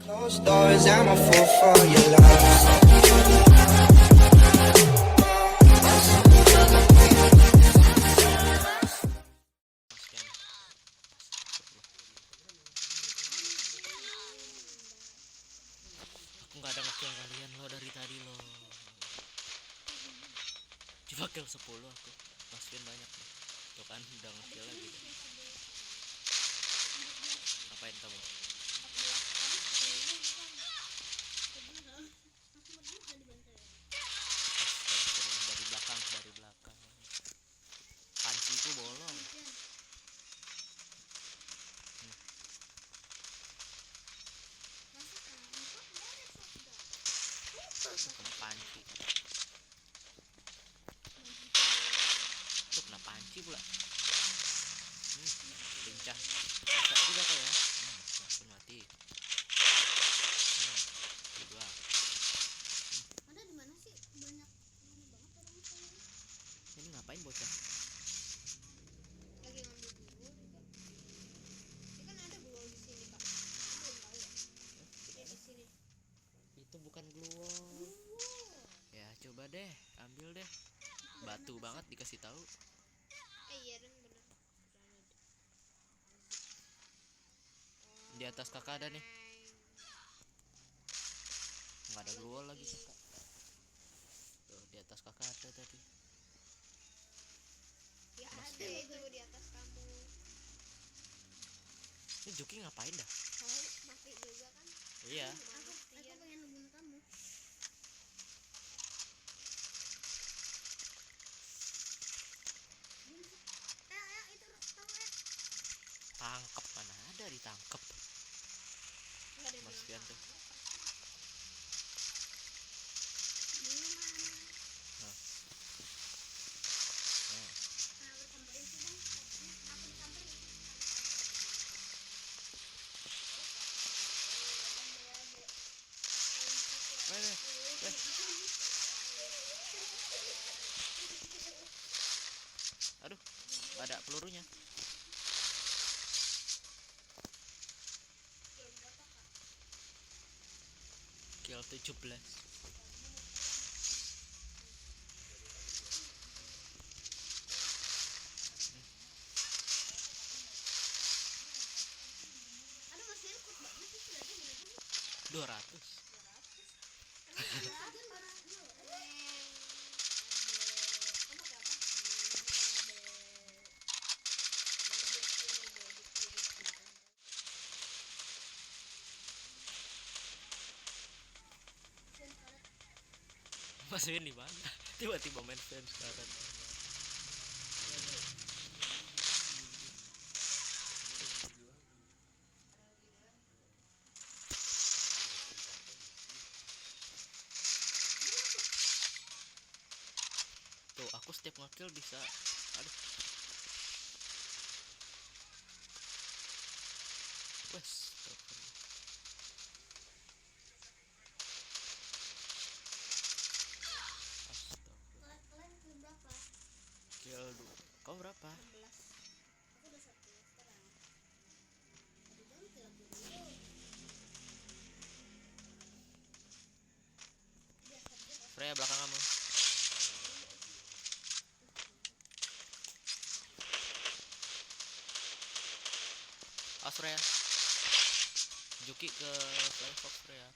Closed doors, I'm a fool for your love. Aku nggak ada ngekill kalian lo dari tadi lo. Coba kill 10 aku. Masukin banyak nih. Tuh kan udah ngekill lagi. Ngapain kamu? Dari belakang, dari belakang. Panciku bolong. Kena panci. Tuh kena panci pula. Lincah. Bisa juga kok ya. Langsung mati. Dua. Ada di mana sih? Banyak banget orangnya kayaknya. Ini ngapain bocah? Lagi ngambil bulu juga. Ini kan ada bulu di sini, Kak. Aku belum tahu ya. Ya di sini. Itu bukan gluwol. Ya coba deh, ambil deh. Batu banget dikasih tahu. Iya dan bener. Di atas kakak ada nih. Nggak ada gluwol lagi kakak. Tuh di atas kakak ada tadi. Ya ada itu di atas kamu. Ini Juki ngapain dah? Tahu mati juga kan? Iya. Aku pengen nemuin kamu. Itu tahu ya? Tangkep mana ada ditangkep. Enggak ada Mas Fian tuh. Nah. Aduh, ada pelurunya. Kill 17. Aduh masih ikut banget sih berarti berapa nih? 200. Mas Win di mana? Tiba-tiba main fans sekarang. Tuh, aku setiap ngekill bisa. Aduh. Wes. Kalian berapa? Kill dulu. Kau berapa? 16. Aku udah 1 sekarang. Aduh jangan kill aku dulu. Freya belakang kamu. Awas Freya. Juki ke Flying Fox Freya.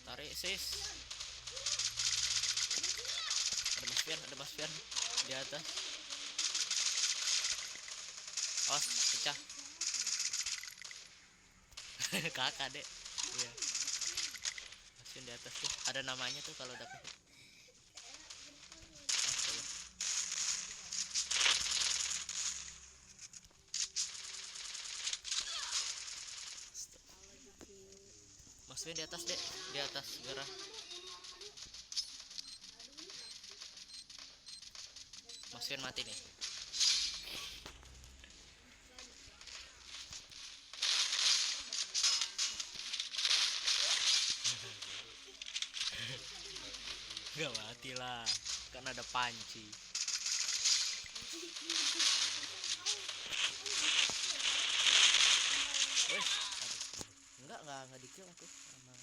Tarik sis. Ada Mas Fian di atas. Awas pecah. Kakak dek. Iya. Mas Fian di atas tuh. Ada namanya tuh kalau dapet. Mas Fian di atas dek. Di atas gerah. Mas Fian mati nih. Gak mati lah, kan ada panci. nggak dikill aku sama.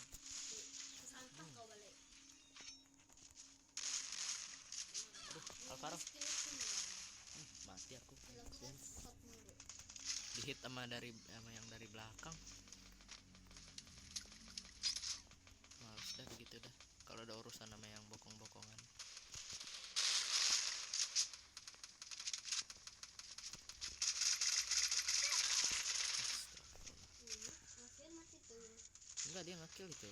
Kesampah kau balik. Aduh, Alvaro. Skill itu nih, Bang. Mati aku. Skill aku kan shot mulu. Dihit sama yang dari belakang. Males dah begitu dah. Kalau ada urusan sama yang bokong-bokongan. Masih masih tuh. Enggak, dia nge-kill itu.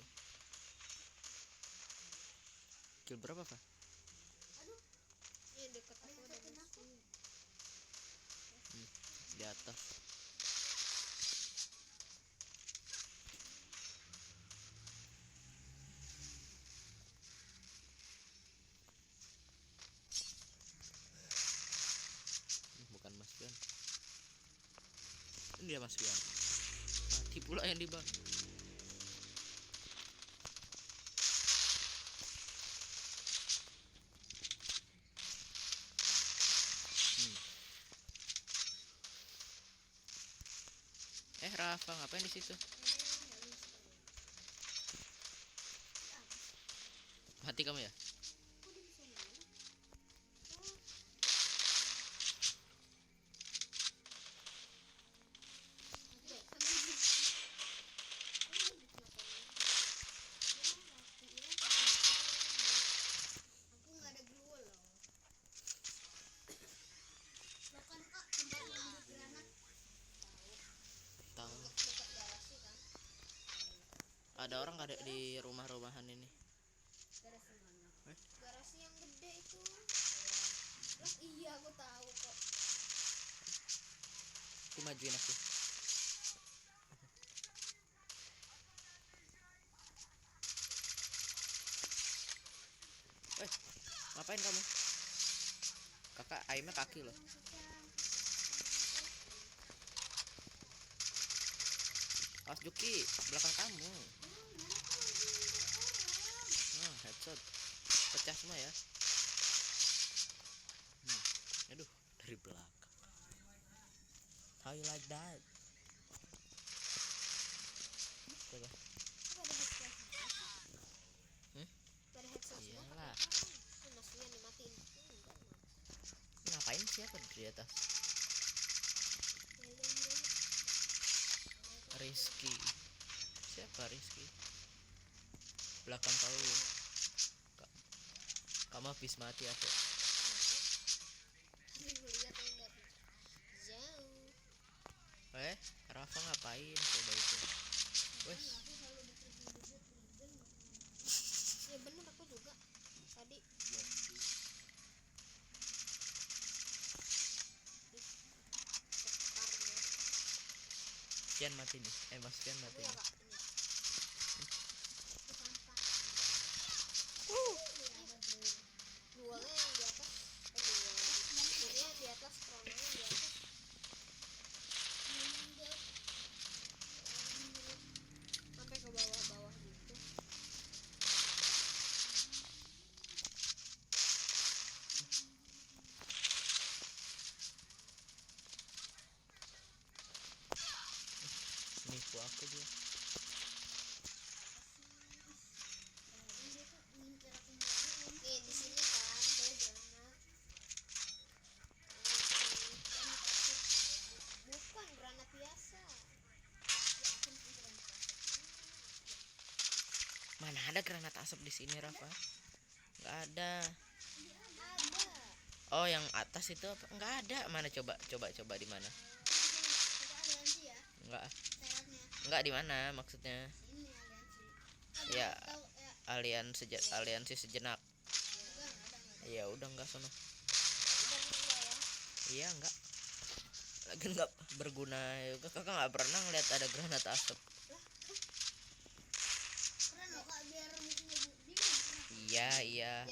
Kill berapa, Pak? Aduh. Iya dekat aku ada musuh. Di atas. Bukan Mas Bian. Ini dia Mas Bian. Mati pula yang di bang. Rafa ngapain di situ? Mati kamu ya? Aku nggak ada glue loh. Lo kan kak tempat ngambil granat. Tahu. Dekat garasi kan. Ada orang nggak ada di rumah-rumahan ini? Garasi mana? Eh? Garasi yang gede itu. Lah iya aku tahu kok. Dimajuin aku. Ngapain kamu? Kakak aimnya kaki loh. Awas Juki, belakang kamu. Headshot. Pecah semua ya. Aduh, dari belakang. How you like that? Coba. Pada headshot. Hmm? Pada headshot semua. Iyalah. Masnya dimatiin. Enggak. Ngapain siapa di atas? Rizky. Siapa Rizky? Belakang kau. Kamu habis mati aku. Lihat dari jauh. Rafa ngapain coba itu? Wes. Ya bener aku juga tadi. Pian mati nih. Mas Pian mati nih. Dualnya yang di atas. Dualnya di atas, kronanya di atas. Sampai ke bawah-bawah gitu. Nipu aku dia. Nih di sini kan ada granat. Bukan granat biasa. Mana ada granat asap di sini, Rafa? Nggak ada. Ada. Oh, yang atas itu apa? Nggak ada. Mana coba di mana? Kita aliansi ya. Nggak. Syaratnya. Nggak di mana maksudnya? Ini aliansi. Ya, Tahu ya. aliansi sejenak. Enggak ada. Ya udah nggak sono. Udah dua ya. Iya nggak. Lagi nggak berguna. Kakak nggak pernah ngeliat ada granat asap. Keren loh kak biar musuhnya bingung. Iya.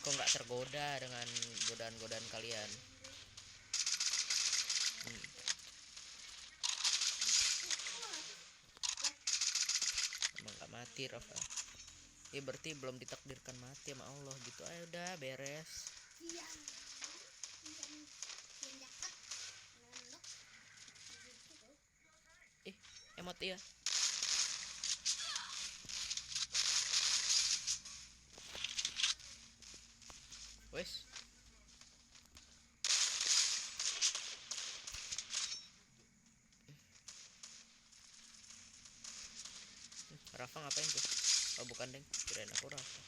Kok nggak tergoda dengan godaan-godaan kalian? Emang nggak mati, Rafa? Ya berarti belum ditakdirkan mati sama Allah gitu. Ayo udah beres. Iya. Yang jahat. Nondok. emot ya. Wes. Rafa ngapain tuh? Oh bukan deng, kirain aku Rafa.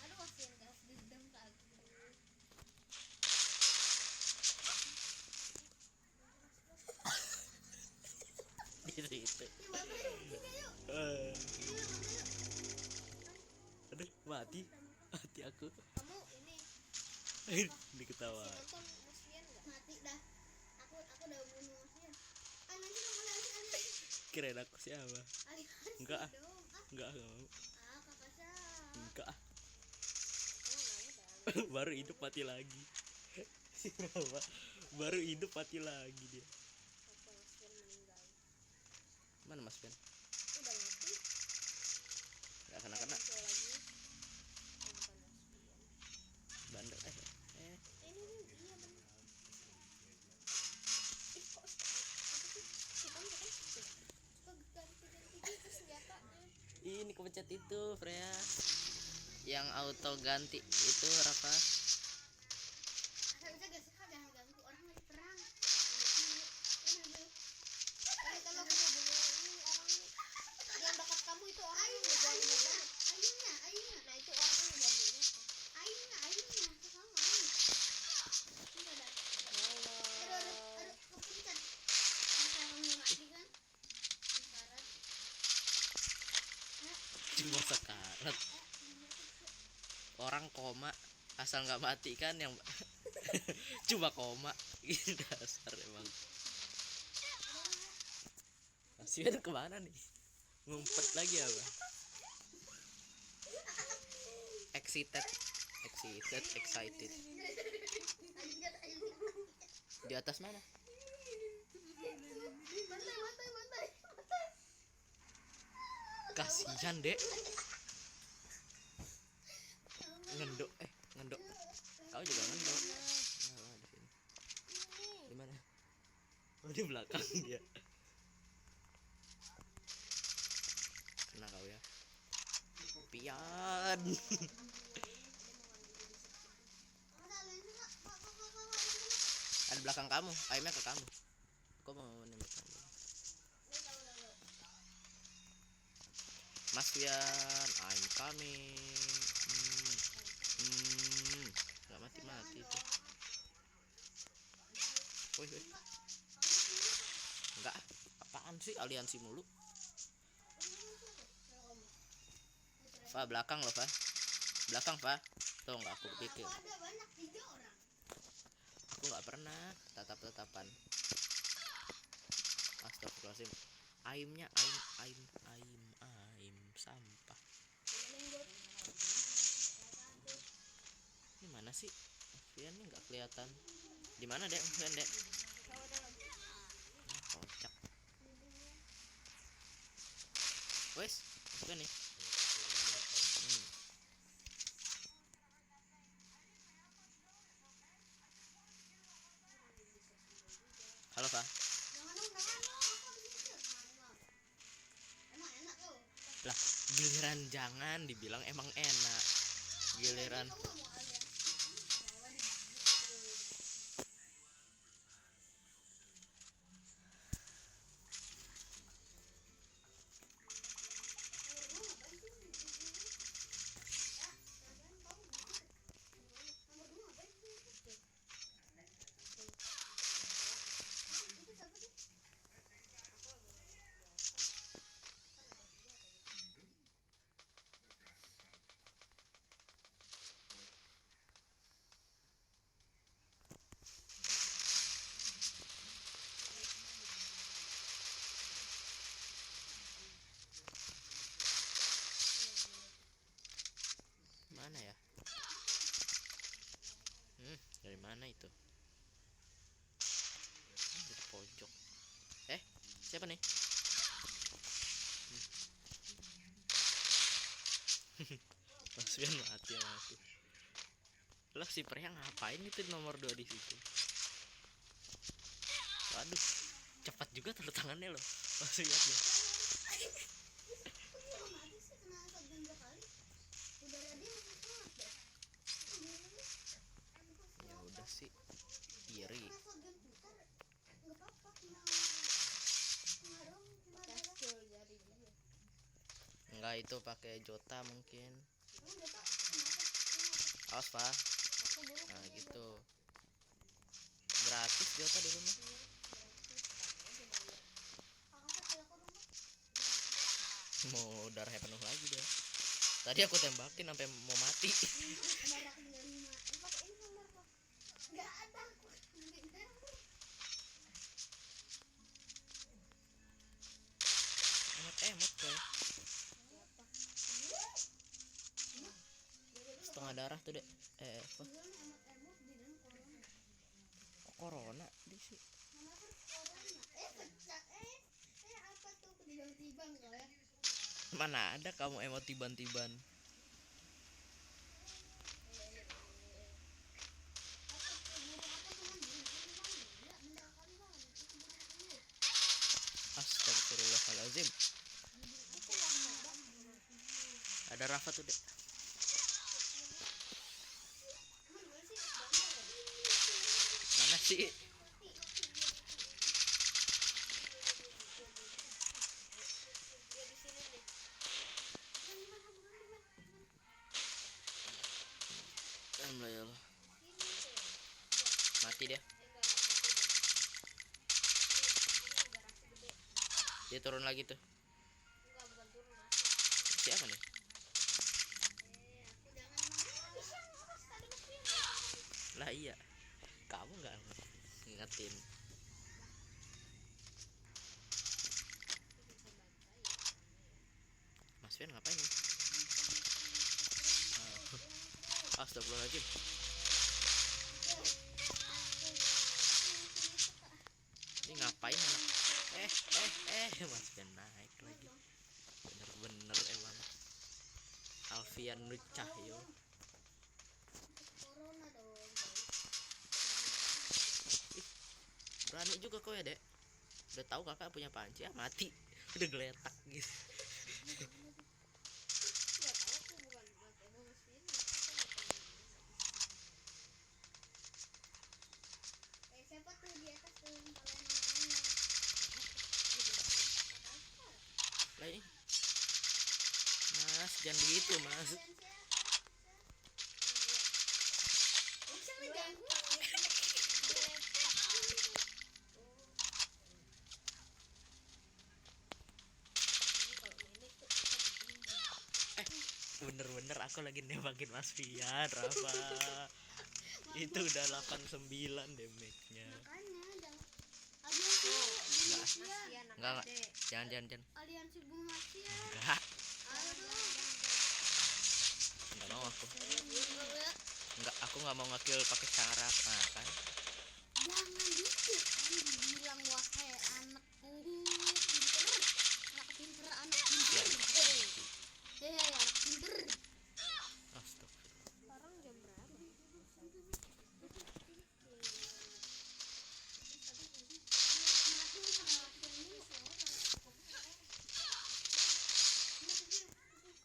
Aduh kasihan gas dendam ke aku. Diri itu. Yuk baterai tiga yuk. Aduh mati aku. Kamu ini Diketawa. masih nonton Musian nggak? Mati dah. Aku udah bunuh Musian. Nanti kamu lari. Kirain aku siapa? Enggak ah. Dong. Enggak mau. Kakak Syah. Enggak ah. Kamu nanya dah. Baru hidup mati lagi. Si Rafa baru hidup mati lagi dia. Apa Musian meninggal? Mana Mas Ben? Udah mati. Enggak kena-kena. Muncul lagi. Bukan Musian. Bandel Ini iya bener. Ih kok apa sih? Kita kan ganti itu senjatanya. Ini kepencet itu Freya. Yang auto ganti itu Rafa. Asal bisa gak sih kak jangan ganggu orang lagi perang. Kalau kamu bunuh ini orang yang dekat kamu itu orang yang ngeganggu banget. Ayunya. Nah itu orang yang ngeganggu banget. Ayunya. Kamu ayunya. Ini ada. Aduh, kepencet. Masa kamu mati kan? Sekarat. Cuma sekarat. Orang koma asal nggak mati kan yang cuma koma. Ini dasar emang. Masih kemana nih? Ngumpet lagi apa? Excited. Di atas mana? Mantai. Kasihan dek. Ngendok. Kau juga ngendok. Nah, di sini. Di mana? Oh di belakang dia. Kena kau ya. Pian. Ada belakang kamu. Aimnya ke kamu. Kau mau nembak kamu. Mas Pian, I'm coming. Gak mati tuh. Woi. Enggak, apaan sih aliansi mulu? Fa belakang loh, Fa. Belakang, Fa. Tuh enggak aku pikir. Ada banyak 3 orang. Aku enggak pernah tatap-tatapan. Astagfirullahaladzim. Aimnya aim sampah. Ini mana sih? Fian ini nggak kelihatan. Di mana dek? Fian dek? Nah, kocak. Wes, Fian nih. Halo Pak. Emang enak tuh. Lah, giliran jangan dibilang emang enak. Giliran mana ya? Dari mana itu? Di pojok. Siapa nih? Mas Fian mati sama aku. Lah si Pria ngapain itu nomor 2 di situ? Waduh, cepat juga taruh tangannya loh. Maksudnya tuh. Kok dia mati sih kena shotgun 2 kali? Udara dia masih semangat deh. Ya udah sih. Iri. Kena shotgun putar nggak apa-apa, kena dong, kena darah. Jadi dia. Enggak, itu pakai Jota mungkin. Emang udah tau kenapa? Awas pak. Aku dulu Nah punya gitu. Jota. Gratis Jota di rumah. Kakak saya aku dong, Pak. Mau darahnya penuh lagi dia. Tadi aku tembakin sampai mau mati. Darah aku tinggal 5. Pakai ini nomor, Pak. Nggak ada aku. Emot coy. Setengah darah tuh dek. Apa? Emot di dalam corona. Kok corona di sih? Mana tuh corona? Pecah. Apa tuh tiba-tiba enggak ya? Mana ada kamu emot tiban-tiban. Astagfirullahaladzim. Ada Rafa tuh dek. Mana sih? Alhamdulillah ya Allah. Mati dia. Dia turun lagi tuh. Siapa nih? Lah iya. Kamu nggak ngingetin. Mas Fian ngapain nih? Astagfirullahaladzim. Ini ngapain anak? Mas Fian naik lagi. Bener-bener emang Alfian Nur Cahyo. Corona dong. Berani juga kau ya dek. Udah tahu kakak punya panci ya mati. Udah geletak gitu. Enggak tahu, aku bukan emang mesin. Siapa tuh di atas tuh kalian namanya? Lah ini. Mas jangan begitu mas. Siapa ganggu? Bener-bener aku lagi nembakin Mas Fian Rafa. Itu udah 89 damage-nya. Makanya aliansi Enggak. Jangan. aliansi bunga Asia. Enggak. Aduh. Enggak mau aku. Enggak, aku enggak mau nge-kill pakai cara kan. Jangan gitu kan dibilang wahai anakku pinter. Anak pinter, anak pinter. Anak pinter. Astagfirullah. Sekarang jam berapa?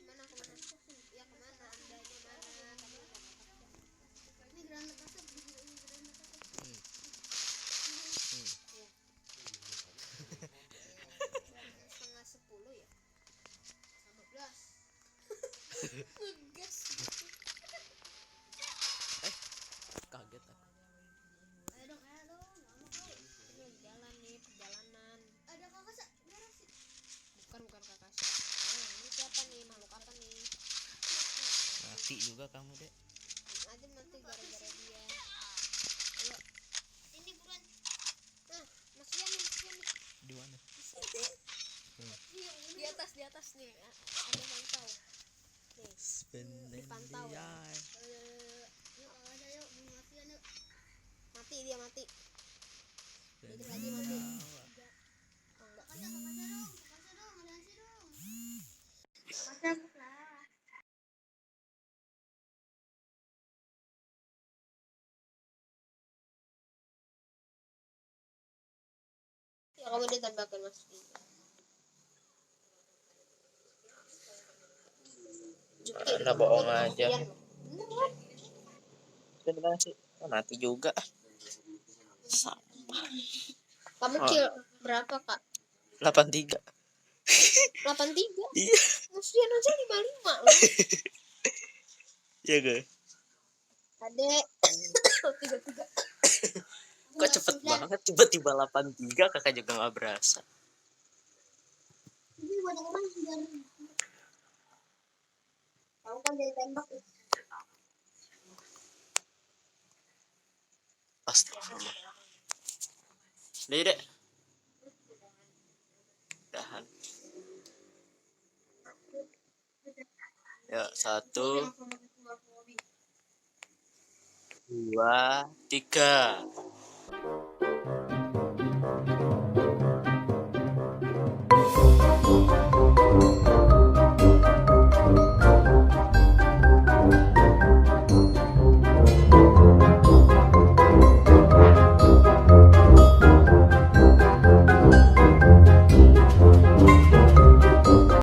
Kemana? Ya kemana? Andanya mana? Ini granat asap, ini granat asap. Setengah 10 ya? 15. Ngegas. Kaget aku. Ayo dong, nggak mau kau. Ini jalan nih, perjalanan. Ada kakak merah sih. Bukan kakak. Ini siapa nih? Makhluk apa nih? Mati juga kamu dek. Aja mati gara-gara dia. Ayo. Ini buruan. Nah, Mas Ian nih. Di mana? Di atas nih. Ada mantau. Nih. Dipantau. Yuk ada yuk, Mas Ian yuk. Mati dia mati. Dikit lagi mati. Oh, enggak. Kakak dong, ada nasi dong. Kakak lah. Ya Kamu udah tambahkan Mas. Mana bohong aja. Bener lah. Sudah bilang sih, oh, mati juga. Kamu Oh. kill berapa kak? 83. 83. Iya. Musuhin aja 55 loh. Iya gak? Adek. 33. Kok cepet banget tiba-tiba 83, kakak juga gak berasa. Ini buat orang sudah. Tahu kan dari tembak. Astagfirullah. Dek. Tahan. Ya, 1, 2, 3.